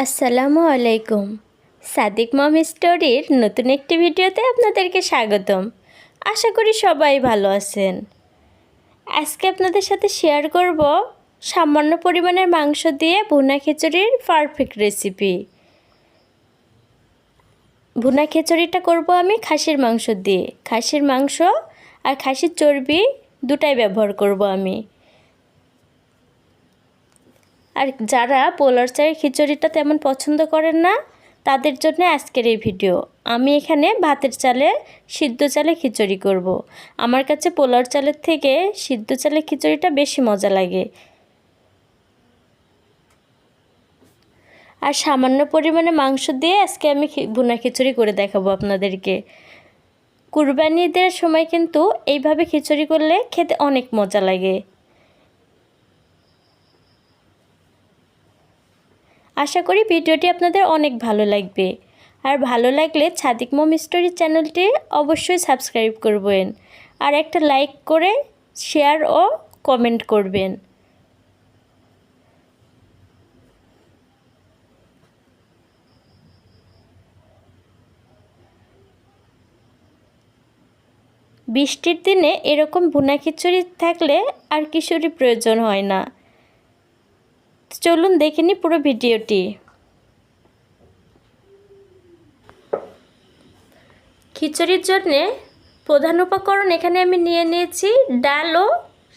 আসসালামু আলাইকুম। সাদিক মম স্টোরির নতুন একটি ভিডিওতে আপনাদেরকে স্বাগতম। আশা করি সবাই ভালো আছেন। আজকে আপনাদের সাথে শেয়ার করব সামান্য পরিমাণের মাংস দিয়ে ভুনা খিচুড়ির পারফেক্ট রেসিপি। ভুনা খিচুড়িটা করব আমি খাসির মাংস দিয়ে। খাসির মাংস আর খাসির চর্বি দুটাই ব্যবহার করব আমি। আর যারা পোলার চালের খিচুড়িটা তেমন পছন্দ করেন না তাদের জন্য আজকের এই ভিডিও। আমি এখানে ভাতের চালে সিদ্ধ চালে খিচুড়ি করব। আমার কাছে পোলার চালের থেকে সিদ্ধ চালের খিচুড়িটা বেশি মজা লাগে। আর সামান্য পরিমাণে মাংস দিয়ে আজকে আমি ভুনা খিচুড়ি করে দেখাবো আপনাদেরকে। কুরবানি ঈদের সময় কিন্তু এইভাবে খিচুড়ি করলে খেতে অনেক মজা লাগে। আশা করি ভিডিওটি আপনাদের অনেক ভালো লাগবে। আর ভালো লাগলে সাদিক মম স্টোরি চ্যানেলটি অবশ্যই সাবস্ক্রাইব করবেন আর একটা লাইক করে শেয়ার ও কমেন্ট করবেন। বৃষ্টির দিনে এরকম ভুনা খিচুড়ি থাকলে আর কিছুরই প্রয়োজন হয় না। চলুন দেখে নিই পুরো ভিডিওটি। খিচুড়ির জন্যে প্রধান উপকরণ এখানে আমি নিয়ে নিয়েছি ডাল ও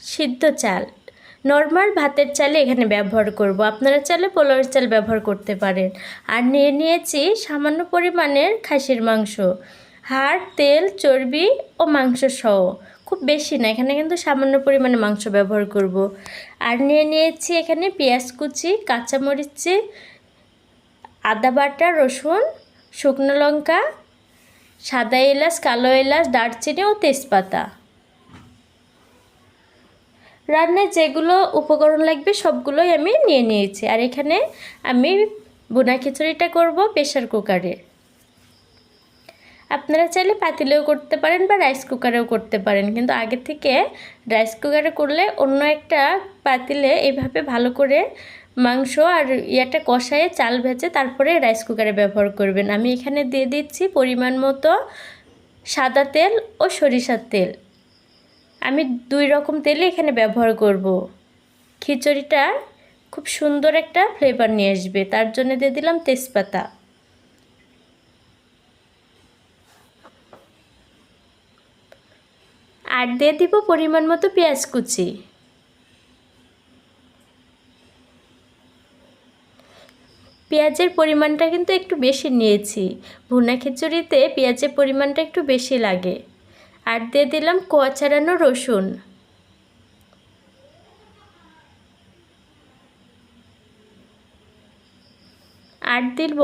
সিদ্ধ চাল। নর্মাল ভাতের চালে এখানে ব্যবহার করব, আপনারা চাইলে পোলাওয়ের চাল ব্যবহার করতে পারেন। আর নিয়ে নিয়েছি সামান্য পরিমাণের খাসির মাংস, হাড়, তেল, চর্বি ও মাংস সহ। খুব বেশি না, এখানে কিন্তু সামান্য পরিমাণে মাংস ব্যবহার করব। আর নিয়ে নিয়েছি এখানে পেঁয়াজ কুচি, কাঁচামরিচ, আদা বাটা, রসুন, শুকনো লঙ্কা, সাদা এলাচ, কালো এলাচ, দারচিনি ও তেজপাতা। রান্নায় যেগুলো উপকরণ লাগবে সবগুলোই আমি নিয়ে নিয়েছি। আর এখানে আমি ভুনা খিচুড়িটা করব প্রেসার কুকারে। আপনারা চাইলে পাতিলেও করতে পারেন বা রাইস কুকারেও করতে পারেন, কিন্তু আগে থেকে রাইস কুকারে করলে অন্য একটা পাতিলে এইভাবে ভালো করে মাংস আর ইয়াটা কষায়ে চাল ভেজে তারপরে রাইস কুকারে ব্যবহার করবেন। আমি এখানে দিয়ে দিচ্ছি পরিমাণ মতো সাদা তেল ও সরিষার তেল। আমি দুই রকম তেলই এখানে ব্যবহার করব। খিচুড়িটা খুব সুন্দর একটা ফ্লেভার নিয়ে আসবে, তার জন্য দিয়ে দিলাম তেজপাতা। আর দিয়ে দিব পরিমাণ মতো পেঁয়াজ কুচি। পেঁয়াজের পরিমাণটা কিন্তু একটু বেশি নিয়েছি, ভুনা খিচুড়িতে পেঁয়াজের পরিমাণটা একটু বেশি লাগে। আর দিয়ে দিলাম কোয়া ছাড়ানো রসুন। আর দিব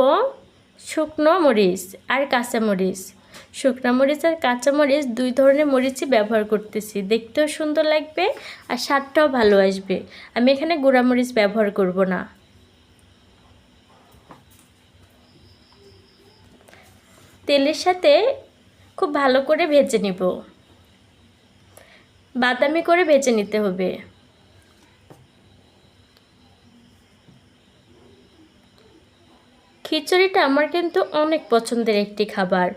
শুকনো মরিচ আর কাঁচামরিচ। শুকনো মরিচ আর কাঁচামরিচ দুই ধরনের মরিচই ব্যবহার করতেছি, দেখতেও সুন্দর লাগবে আর স্বাদটাও ভালো আসবে। আমি এখানে গুঁড়া মরিচ ব্যবহার করব না। তেলের সাথে খুব ভালো করে ভেজে নিব, বাদামি করে ভেজে নিতে হবে। খিচুড়িটা আমার কিন্তু অনেক পছন্দের একটি খাবার।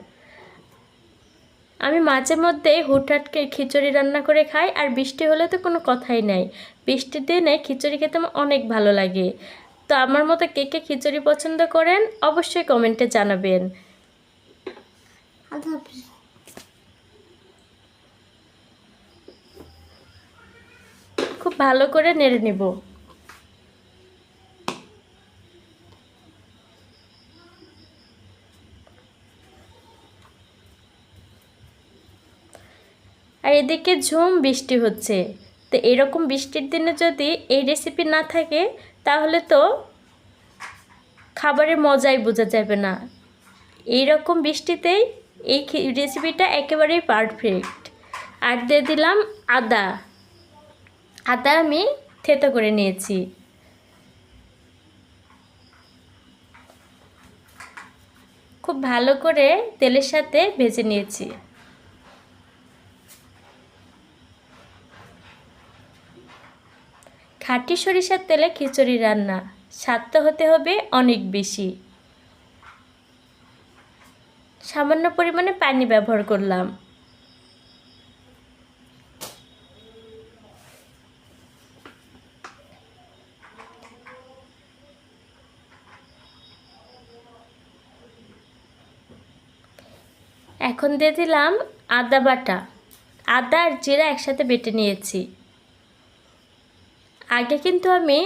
আমি মাঝে মধ্যে হুটহাটকে খিচুড়ি রান্না করে খাই, আর বৃষ্টি হলে তো কোনো কথাই নাই। বৃষ্টির দিনে খিচুড়ি খেতে আমার অনেক ভালো লাগে। তো আমার মতো কে কে খিচুড়ি পছন্দ করেন অবশ্যই কমেন্টে জানাবেন। খুব ভালো করে নেড়ে নেব। আর এদিকে ঝুম বৃষ্টি হচ্ছে। তো এরকম বৃষ্টির দিনে যদি এই রেসিপি না থাকে তাহলে তো খাবারের মজাই বোঝা যাবে না। এই রকম বৃষ্টিতেই এই রেসিপিটা একেবারেই পারফেক্ট। আর দিয়ে দিলাম আদা। আদা আমি থেতো করে নিয়েছি। খুব ভালো করে তেলের সাথে ভেজে নিয়েছি। খাঁটি সরিষার তেলে খিচুড়ি রান্না স্বাদটা হতে হবে অনেক বেশি। সামান্য পরিমাণে পানি ব্যবহার করলাম। এখন দিয়ে দিলাম আদা বাটা। আদা আর জিরা একসাথে বেটে নিয়েছি। আগে কিন্তু আমি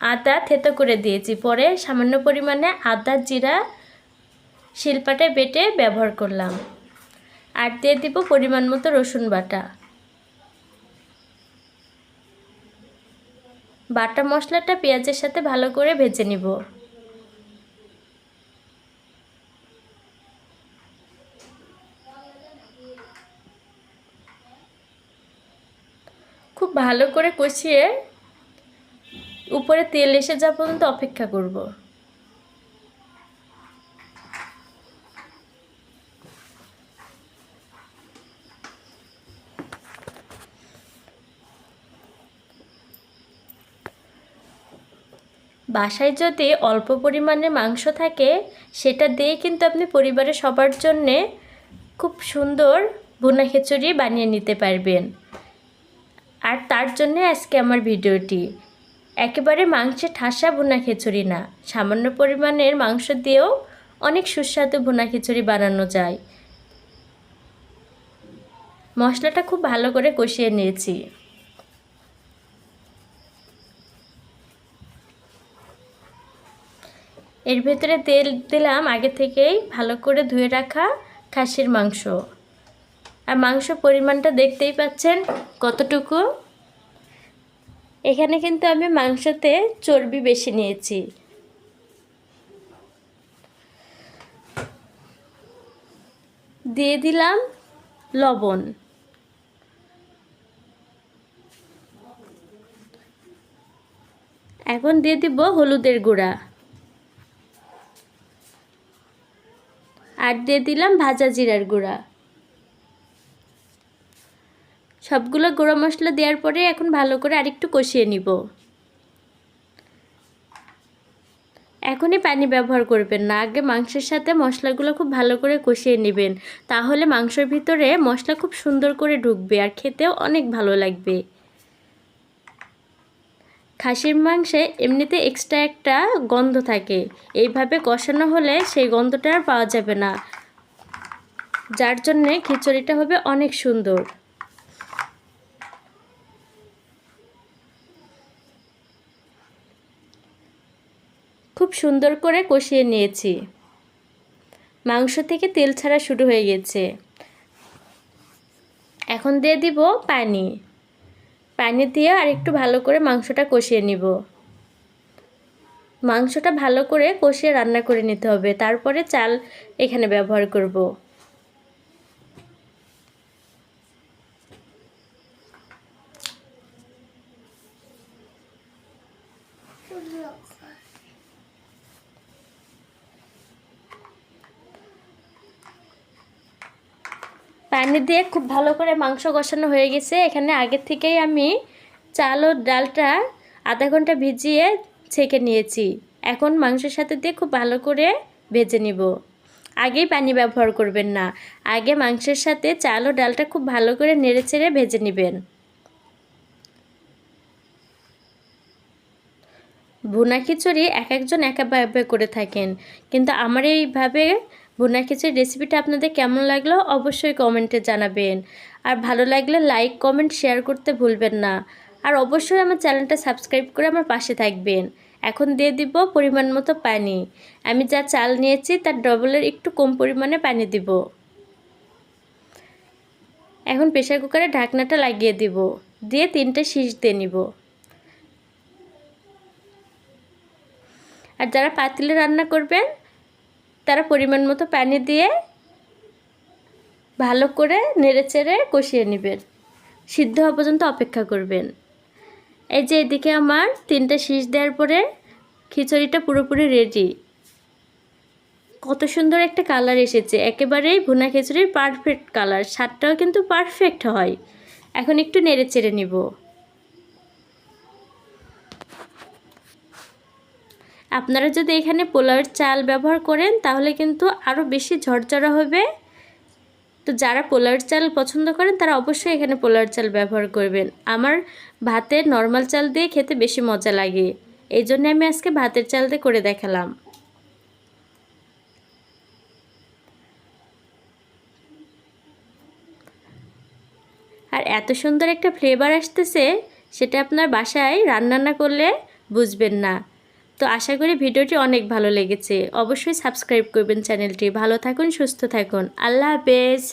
আদা থেতো করে দিয়েছি, পরে সামান্য পরিমাণে আদা জিরা শিলপাটায় বেটে ব্যবহার করলাম। আর দিয়ে দিব পরিমাণ মতো রসুন বাটা। বাটা মশলাটা পেঁয়াজের সাথে ভালো করে ভেজে নিব। খুব ভালো করে কষিয়ে উপরে তেল এসে যাওয়া পর্যন্ত অপেক্ষা করব। বাসায় যদি অল্প পরিমাণে মাংস থাকে সেটা দিয়ে কিন্তু আপনি পরিবারের সবার জন্যে খুব সুন্দর ভুনা খিচুড়ি বানিয়ে নিতে পারবেন। আর তার জন্যে আজকে আমার ভিডিওটি। একেবারে মাংসে ঠাসা ভুনা খিচুড়ি না, সামান্য পরিমাণের মাংস দিয়েও অনেক সুস্বাদু ভুনা খিচুড়ি বানানো যায়। মশলাটা খুব ভালো করে কষিয়ে নিয়েছি। এর ভেতরে তেল দিলাম আগে থেকেই ভালো করে ধুয়ে রাখা খাসির মাংস। আর মাংস পরিমাণটা দেখতেই পাচ্ছেন কতটুকু। এখানে কিন্তু আমি মাংসতে চর্বি বেশি নিয়েছি। দিয়ে দিলাম লবণ। এখন দিয়ে দিব হলুদের গুঁড়া। আর দিয়ে দিলাম ভাজা জিরার গুঁড়া। সবগুলো গুঁড়া মশলা দেওয়ার পরে এখন ভালো করে আরেকটু কষিয়ে নিব। এখনই পানি ব্যবহার করবেন না, আগে মাংসের সাথে মশলাগুলো খুব ভালো করে কষিয়ে নেবেন, তাহলে মাংসের ভিতরে মশলা খুব সুন্দর করে ঢুকবে আর খেতেও অনেক ভালো লাগবে। খাসির মাংসে এমনিতে এক্সট্রা একটা গন্ধ থাকে, এইভাবে কষানো হলে সেই গন্ধটা আর পাওয়া যাবে না, যার জন্যে খিচুড়িটা হবে অনেক সুন্দর। খুব সুন্দর করে কষিয়ে নিয়েছি। মাংস থেকে তেল ছাড়া শুরু হয়ে গেছে। এখন দিয়ে দিব পানি। পানি দিয়ে আর একটু ভালো করে মাংসটা কষিয়ে নিব। মাংসটা ভালো করে কষিয়ে রান্না করে নিতে হবে, তারপরে চাল এখানে ব্যবহার করব। পানি দিয়ে খুব ভালো করে মাংস কষানো হয়ে গেছে। এখানে আগের থেকেই আমি চাল ও ডালটা আধা ঘন্টা ভিজিয়ে ছেঁকে নিয়েছি। এখন মাংসের সাথে দিয়ে খুব ভালো করে ভেজে নিব। আগেই পানি ব্যবহার করবেন না, আগে মাংসের সাথে চাল ও ডালটা খুব ভালো করে নেড়েচেড়ে ভেজে নেবেন। ভুনা খিচুড়ি এক একজন একভাবে করে থাকেন, কিন্তু আমার এইভাবে ভুনা খিচুড়ির রেসিপিটা আপনাদের কেমন লাগলো অবশ্যই কমেন্টে জানাবেন। আর ভালো লাগলে লাইক কমেন্ট শেয়ার করতে ভুলবেন না। আর অবশ্যই আমার চ্যানেলটা সাবস্ক্রাইব করে আমার পাশে থাকবেন। এখন দিয়ে দিব পরিমাণ মতো পানি। আমি যা চাল নিয়েছি তার ডবলের একটু কম পরিমাণে পানি দিব। এখন প্রেসার কুকারে ঢাকনাটা লাগিয়ে দিব, দিয়ে 3টে সিটি দিয়ে নিব। আর যারা পাতিলে রান্না করবেন তারা পরিমাণ মতো পানি দিয়ে ভালো করে নেড়েচেড়ে কষিয়ে নেবেন, সিদ্ধ হওয়া পর্যন্ত অপেক্ষা করবেন। এই যে এদিকে আমার 3টে সিটি দেওয়ার পরে খিচুড়িটা পুরোপুরি রেডি। কত সুন্দর একটা কালার এসেছে, একেবারেই ভুনা খিচুড়ির পারফেক্ট কালার, স্বাদটাও কিন্তু পারফেক্ট হয়। এখন একটু নেড়েচেড়ে নিব। আপনারা যদি এখানে পোলাওয়ের চাল ব্যবহার করেন তাহলে কিন্তু আরও বেশি ঝরঝরা হবে। তো যারা পোলাওয়ের চাল পছন্দ করেন তারা অবশ্যই এখানে পোলাওয়ের চাল ব্যবহার করবেন। আমার ভাতের নর্মাল চাল দিয়ে খেতে বেশি মজা লাগে, এই জন্য আমি আজকে ভাতের চাল দিয়ে করে দেখালাম। আর এত সুন্দর একটা ফ্লেভার আসতেছে, সেটা আপনার বাসায় রান্না না করলে বুঝবেন না। তো আশা করি ভিডিওটি অনেক ভালো লেগেছে। অবশ্যই সাবস্ক্রাইব করবেন চ্যানেলটি। ভালো থাকুন, সুস্থ থাকুন। আল্লাহ হাফেজ।